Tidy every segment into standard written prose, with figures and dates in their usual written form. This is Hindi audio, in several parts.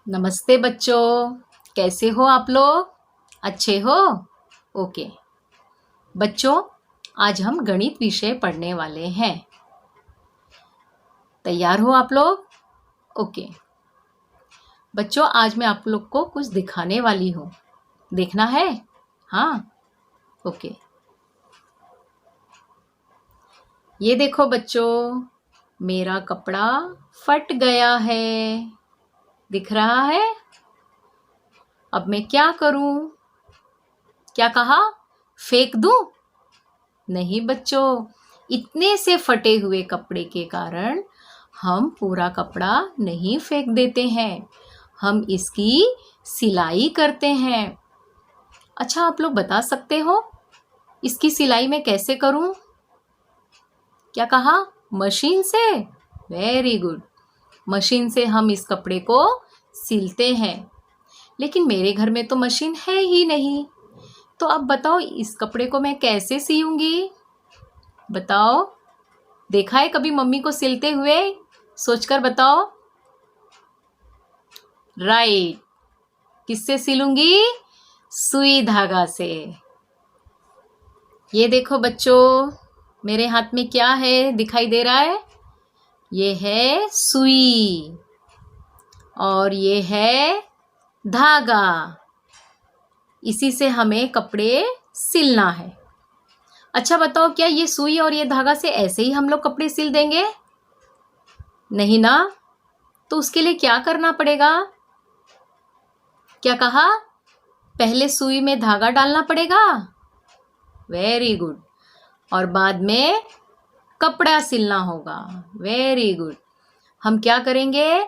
नमस्ते बच्चों, कैसे हो आप लोग? अच्छे हो? ओके। बच्चों, आज हम गणित विषय पढ़ने वाले हैं। तैयार हो आप लोग? ओके। बच्चों, आज मैं आप लोग को कुछ दिखाने वाली हूँ। देखना है? हाँ? ओके। ये देखो बच्चों, मेरा कपड़ा फट गया है। दिख रहा है? अब मैं क्या करूँ? क्या कहा? फेंक दूँ? नहीं बच्चों, इतने से फटे हुए कपड़े के कारण हम पूरा कपड़ा नहीं फेंक देते हैं, हम इसकी सिलाई करते हैं। अच्छा, आप लोग बता सकते हो इसकी सिलाई मैं कैसे करूं? क्या कहा? मशीन से? Very good. मशीन से हम इस कपड़े को सिलते हैं, लेकिन मेरे घर में तो मशीन है ही नहीं। तो अब बताओ, इस कपड़े को मैं कैसे सियूंगी? बताओ। देखा है कभी मम्मी को सिलते हुए? सोचकर बताओ। राइट। किससे सिलूंगी? सुई धागा से। ये देखो बच्चों, मेरे हाथ में क्या है दिखाई दे रहा है? ये है सुई और ये है धागा। इसी से हमें कपड़े सिलना है। अच्छा बताओ, क्या ये सुई और ये धागा से ऐसे ही हम लोग कपड़े सिल देंगे? नहीं ना। तो उसके लिए क्या करना पड़ेगा? क्या कहा? पहले सुई में धागा डालना पड़ेगा। Very good. और बाद में कपड़ा सिलना होगा। Very good. हम क्या करेंगे?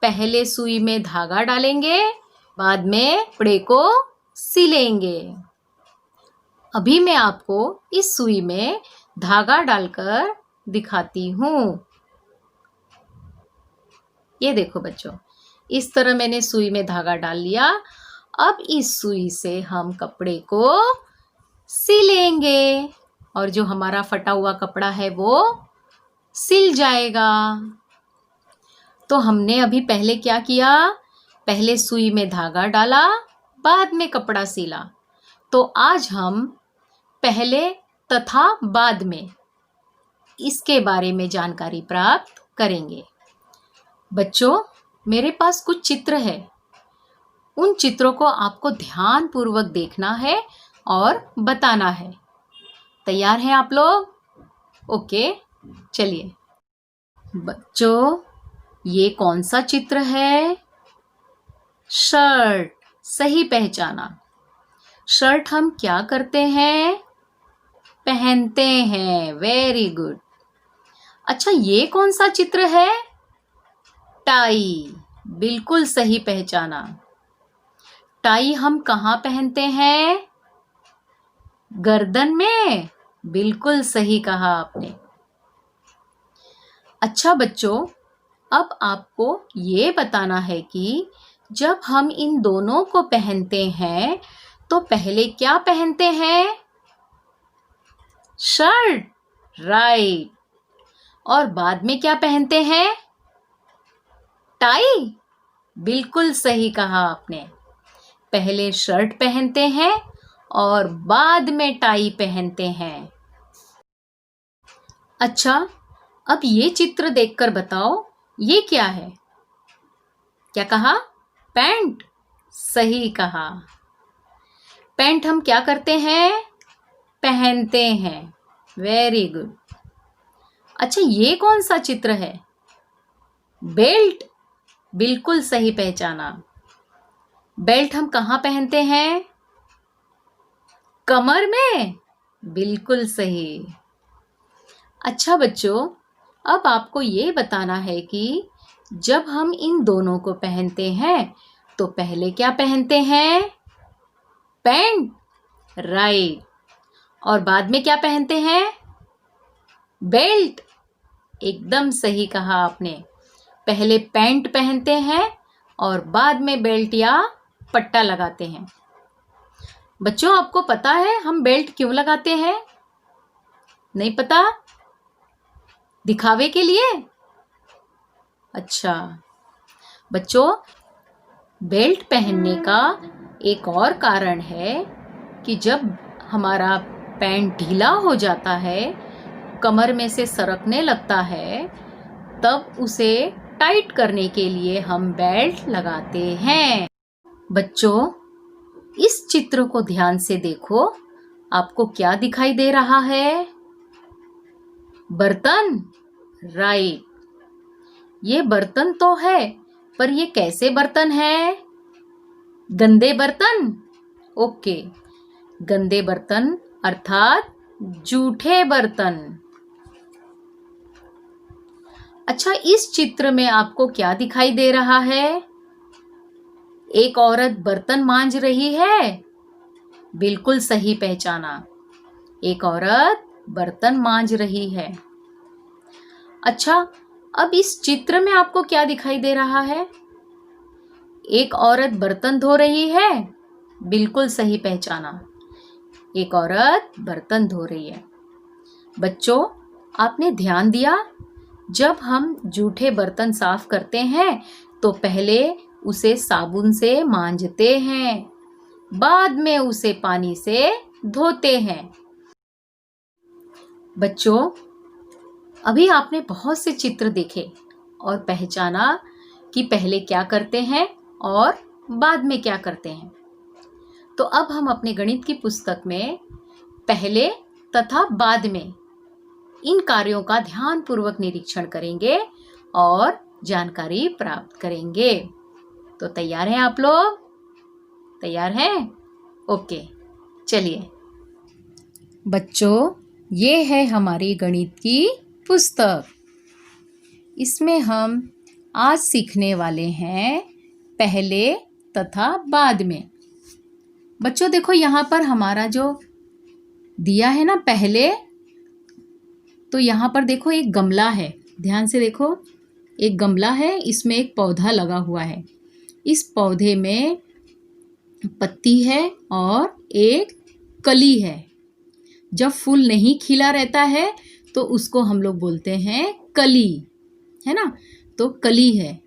पहले सुई में धागा डालेंगे, बाद में कपड़े को सिलेंगे। अभी मैं आपको इस सुई में धागा डालकर दिखाती हूँ। ये देखो बच्चों, इस तरह मैंने सुई में धागा डाल लिया। अब इस सुई से हम कपड़े को सिलेंगे और जो हमारा फटा हुआ कपड़ा है वो सिल जाएगा। तो हमने अभी पहले क्या किया? पहले सुई में धागा डाला, बाद में कपड़ा सिला। तो आज हम पहले तथा बाद में इसके बारे में जानकारी प्राप्त करेंगे। बच्चों, मेरे पास कुछ चित्र है। उन चित्रों को आपको ध्यानपूर्वक देखना है और बताना है। तैयार हैं आप लोग? ओके, चलिए। बच्चों, ये कौन सा चित्र है? शर्ट। सही पहचाना। शर्ट हम क्या करते हैं? पहनते हैं। Very good. अच्छा, ये कौन सा चित्र है? टाई। बिल्कुल सही पहचाना। टाई हम कहाँ पहनते हैं? गर्दन में। बिल्कुल सही कहा आपने। अच्छा बच्चों, अब आपको ये बताना है कि जब हम इन दोनों को पहनते हैं तो पहले क्या पहनते हैं? शर्ट। राइट। और बाद में क्या पहनते हैं? टाई। बिल्कुल सही कहा आपने। पहले शर्ट पहनते हैं और बाद में टाई पहनते हैं। अच्छा, अब ये चित्र देखकर बताओ, ये क्या है? क्या कहा? पैंट। सही कहा। पैंट हम क्या करते हैं? पहनते हैं। Very good. अच्छा, ये कौन सा चित्र है? बेल्ट। बिल्कुल सही पहचाना। बेल्ट हम कहाँ पहनते हैं? कमर में। बिल्कुल सही। अच्छा बच्चों, अब आपको ये बताना है कि जब हम इन दोनों को पहनते हैं तो पहले क्या पहनते हैं? पैंट। राइट। और बाद में क्या पहनते हैं? बेल्ट। एकदम सही कहा आपने। पहले पैंट पहनते हैं और बाद में बेल्ट या पट्टा लगाते हैं। बच्चों, आपको पता है हम बेल्ट क्यों लगाते हैं? नहीं पता? दिखावे के लिए? अच्छा बच्चों, बेल्ट पहनने का एक और कारण है कि जब हमारा पैंट ढीला हो जाता है, कमर में से सरकने लगता है, तब उसे टाइट करने के लिए हम बेल्ट लगाते हैं। बच्चों, इस चित्र को ध्यान से देखो, आपको क्या दिखाई दे रहा है? बर्तन? राइट, ये बर्तन तो है, पर ये कैसे बर्तन है? गंदे बर्तन? ओके, गंदे बर्तन अर्थात जूठे बर्तन। अच्छा, इस चित्र में आपको क्या दिखाई दे रहा है? एक औरत बर्तन मांज रही है। बिल्कुल सही पहचाना, एक औरत बर्तन मांज रही है। अच्छा, अब इस चित्र में आपको क्या दिखाई दे रहा है? एक औरत बर्तन धो रही है। बिल्कुल सही पहचाना, एक औरत बर्तन धो रही है। बच्चों, आपने ध्यान दिया, जब हम जूठे बर्तन साफ करते हैं तो पहले उसे साबुन से मांजते हैं, बाद में उसे पानी से धोते हैं। बच्चों, अभी आपने बहुत से चित्र देखे और पहचाना कि पहले क्या करते हैं और बाद में क्या करते हैं। तो अब हम अपने गणित की पुस्तक में पहले तथा बाद में इन कार्यों का ध्यानपूर्वक निरीक्षण करेंगे और जानकारी प्राप्त करेंगे। तो तैयार हैं आप लोग? तैयार हैं? ओके, चलिए। बच्चों, ये है हमारी गणित की पुस्तक। इसमें हम आज सीखने वाले हैं पहले तथा बाद में। बच्चों देखो, यहाँ पर हमारा जो दिया है ना पहले, तो यहाँ पर देखो एक गमला है। ध्यान से देखो, एक गमला है, इसमें एक पौधा लगा हुआ है। इस पौधे में पत्ती है और एक कली है। जब फूल नहीं खिला रहता है तो उसको हम लोग बोलते हैं कली, है ना? तो कली है।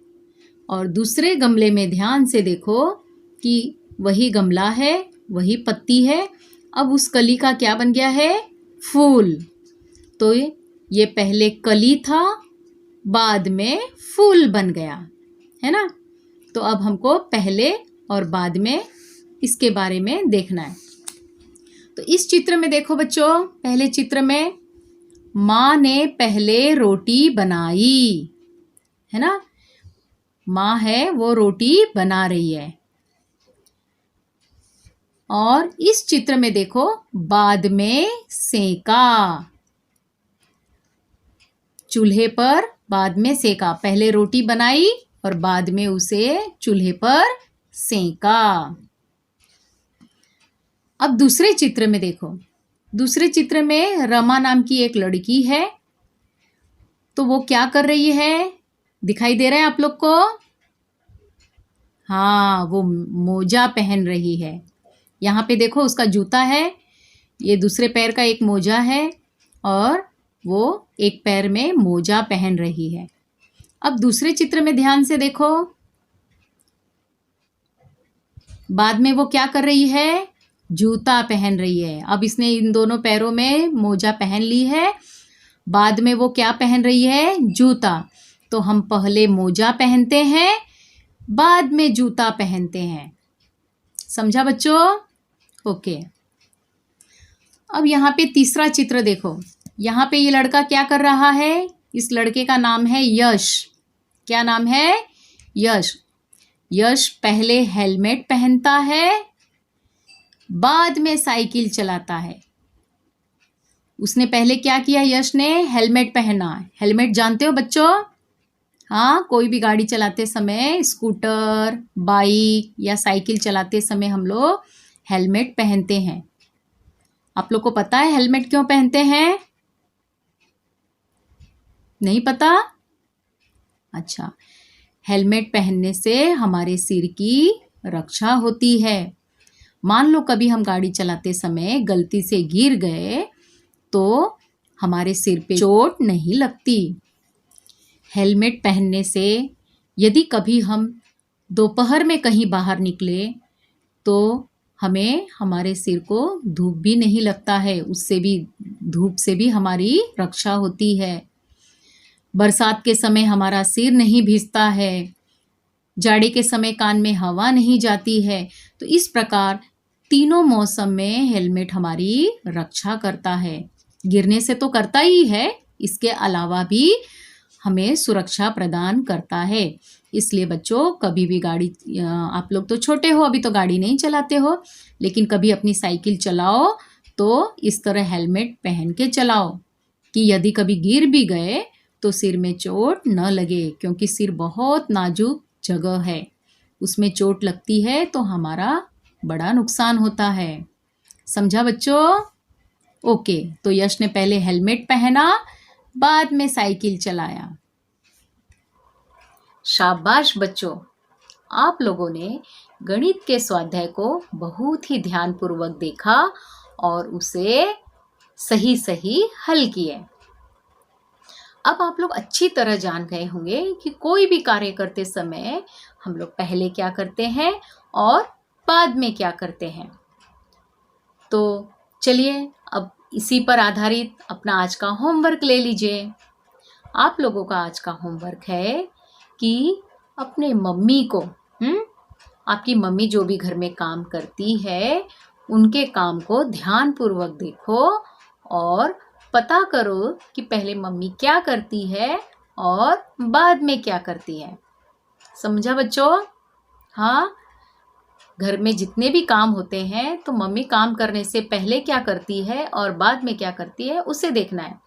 और दूसरे गमले में ध्यान से देखो कि वही गमला है, वही पत्ती है। अब उस कली का क्या बन गया है? फूल। तो ये पहले कली था, बाद में फूल बन गया, है ना? तो अब हमको पहले और बाद में इसके बारे में देखना है। तो इस चित्र में देखो बच्चों, पहले चित्र में माँ ने पहले रोटी बनाई, है ना? माँ है वो रोटी बना रही है। और इस चित्र में देखो, बाद में सेका, चूल्हे पर बाद में सेका। पहले रोटी बनाई और बाद में उसे चूल्हे पर सेका। अब दूसरे चित्र में देखो, दूसरे चित्र में रमा नाम की एक लड़की है। तो वो क्या कर रही है? दिखाई दे रहा है आप लोग को? हाँ, वो मोजा पहन रही है। यहाँ पे देखो उसका जूता है, ये दूसरे पैर का एक मोजा है और वो एक पैर में मोजा पहन रही है। अब दूसरे चित्र में ध्यान से देखो, बाद में वो क्या कर रही है? जूता पहन रही है। अब इसने इन दोनों पैरों में मोजा पहन ली है, बाद में वो क्या पहन रही है? जूता। तो हम पहले मोजा पहनते हैं, बाद में जूता पहनते हैं। समझा बच्चों? ओके। अब यहाँ पे तीसरा चित्र देखो, यहाँ पे ये लड़का क्या कर रहा है? इस लड़के का नाम है यश। क्या नाम है? यश। यश पहले हेलमेट पहनता है, बाद में साइकिल चलाता है। उसने पहले क्या किया? यश ने हेलमेट पहना। हेलमेट जानते हो बच्चों? हाँ, कोई भी गाड़ी चलाते समय, स्कूटर, बाइक या साइकिल चलाते समय हम लोग हेलमेट पहनते हैं। आप लोग को पता है हेलमेट क्यों पहनते हैं? नहीं पता? अच्छा, हेलमेट पहनने से हमारे सिर की रक्षा होती है। मान लो कभी हम गाड़ी चलाते समय गलती से गिर गए तो हमारे सिर पे चोट नहीं लगती। हेलमेट पहनने से यदि कभी हम दोपहर में कहीं बाहर निकले तो हमें हमारे सिर को धूप भी नहीं लगता है, उससे भी धूप से भी हमारी रक्षा होती है। बरसात के समय हमारा सिर नहीं भीगता है, जाड़े के समय कान में हवा नहीं जाती है। तो इस प्रकार तीनों मौसम में हेलमेट हमारी रक्षा करता है। गिरने से तो करता ही है, इसके अलावा भी हमें सुरक्षा प्रदान करता है। इसलिए बच्चों, कभी भी गाड़ी, आप लोग तो छोटे हो, अभी तो गाड़ी नहीं चलाते हो, लेकिन कभी अपनी साइकिल चलाओ तो इस तरह हेलमेट पहन के चलाओ कि यदि कभी गिर भी गए तो सिर में चोट न लगे, क्योंकि सिर बहुत नाजुक जगह है, उसमें चोट लगती है तो हमारा बड़ा नुकसान होता है। समझा बच्चों? ओके, तो यश ने पहले हेलमेट पहना, बाद में साइकिल चलाया। शाबाश बच्चों, आप लोगों ने गणित के स्वाध्याय को बहुत ही ध्यानपूर्वक देखा और उसे सही सही हल किए। अब आप लोग अच्छी तरह जान गए होंगे कि कोई भी कार्य करते समय हम लोग पहले क्या करते हैं और बाद में क्या करते हैं। तो चलिए, अब इसी पर आधारित अपना आज का होमवर्क ले लीजिए। आप लोगों का आज का होमवर्क है कि अपने मम्मी को, आपकी मम्मी जो भी घर में काम करती है, उनके काम को ध्यानपूर्वक देखो और पता करो कि पहले मम्मी क्या करती है और बाद में क्या करती है। समझा बच्चों? हाँ, घर में जितने भी काम होते हैं तो मम्मी काम करने से पहले क्या करती है और बाद में क्या करती है, उसे देखना है।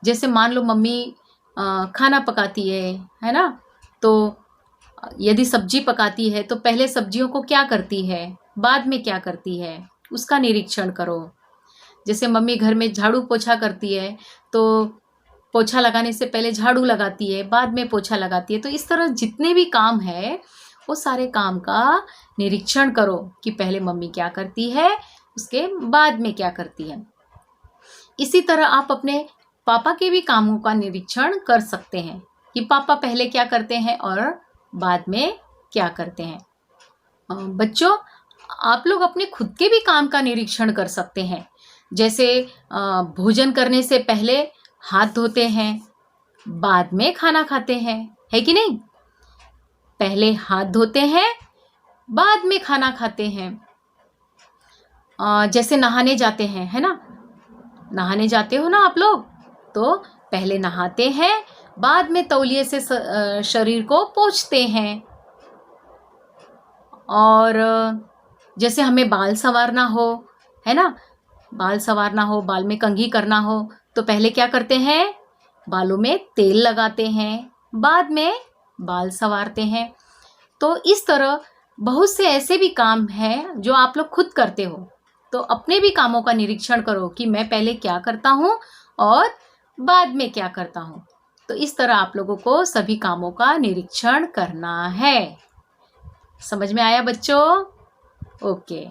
जैसे मान लो मम्मी खाना पकाती है ना, तो यदि सब्जी पकाती है तो पहले सब्जियों को क्या करती है, बाद में क्या करती है, उसका निरीक्षण करो। जैसे मम्मी घर में झाड़ू पोछा करती है तो पोछा लगाने से पहले झाड़ू लगाती है, बाद में पोछा लगाती है। तो इस तरह जितने भी काम है वो सारे काम का निरीक्षण करो कि पहले मम्मी क्या करती है, उसके बाद में क्या करती है। इसी तरह आप अपने पापा के भी कामों का निरीक्षण कर सकते हैं कि पापा पहले क्या करते हैं और बाद में क्या करते हैं। बच्चों, आप लोग अपने खुद के भी काम का निरीक्षण कर सकते हैं। जैसे भोजन करने से पहले हाथ धोते हैं, बाद में खाना खाते हैं, है कि नहीं? पहले हाथ धोते हैं, बाद में खाना खाते हैं। जैसे नहाने जाते हैं, है ना, नहाने जाते हो ना आप लोग, तो पहले नहाते हैं, बाद में तौलिए से शरीर को पोंछते हैं। और जैसे हमें बाल संवारना हो, है ना, बाल संवारना हो, बाल में कंघी करना हो, तो पहले क्या करते हैं, बालों में तेल लगाते हैं, बाद में बाल संवारते हैं। तो इस तरह बहुत से ऐसे भी काम हैं जो आप लोग खुद करते हो। तो अपने भी कामों का निरीक्षण करो कि मैं पहले क्या करता हूँ और बाद में क्या करता हूँ। तो इस तरह आप लोगों को सभी कामों का निरीक्षण करना है। समझ में आया बच्चों? ओके,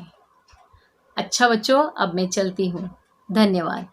अच्छा बच्चों, अब मैं चलती हूँ। धन्यवाद।